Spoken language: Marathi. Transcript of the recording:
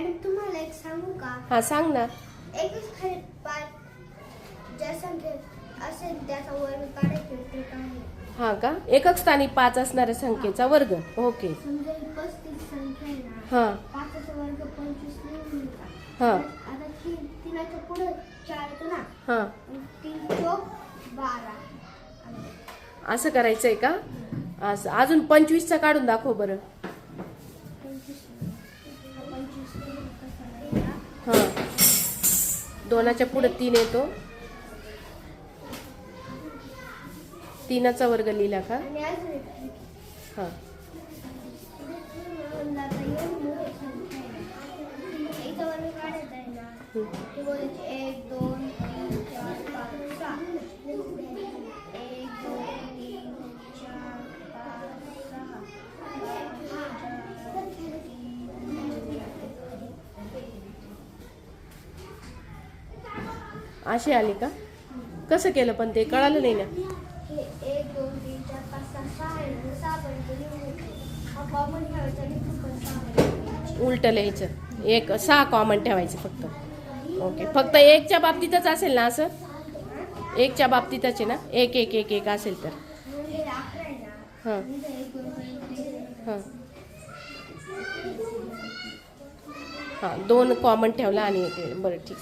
मॅडम तुम्हाला एक सांगू का? हा सांग ना. एकच खाली 5 ज्या संख्येत असेल त्याचा वर्ग काढायचा ते काय? हा का, एकक स्थानी 5 असणाऱ्या संख्येचा वर्ग. ओके. समजा ही 35 संख्या आहे ना. हा 5चा वर्ग 25 लिहून का? हा आता तिनाच्या पुढे 4 येतो ना. हा 3 चौक 12. असं करायचंय का? असं अजून 25चा काढून दाखव बरं. 25 हा 2च्या पुढे 3 येतो. 3चा वर्ग लिहिला का? आणि अजून एक हा एकचा वर्ग काढायचा आहे ना. ते बोलायचे 1 2 3 4 5 6. 1 2 3 4 अशी आली का? कसं केलं पण ते कळालं नाही ना. हे 1 2 3 4 5 6 आहे ना. 6 पर्यंत लिहून हा कॉमन ठेवायचा आणि पण 6 उलट लिहायचं. 6 कॉमन ठेवायचं फक्त. ओके. फक्त 1च्या बाबतीतच असेल ना असं? 1च्या बाबतीतच आहे ना. 1 1 1 1 असेल तर. म्हणजे 11 आहे ना. हां 1 2 3 4 हां हां 2 कॉमन ठेवला आणि 1. बरं ठीक.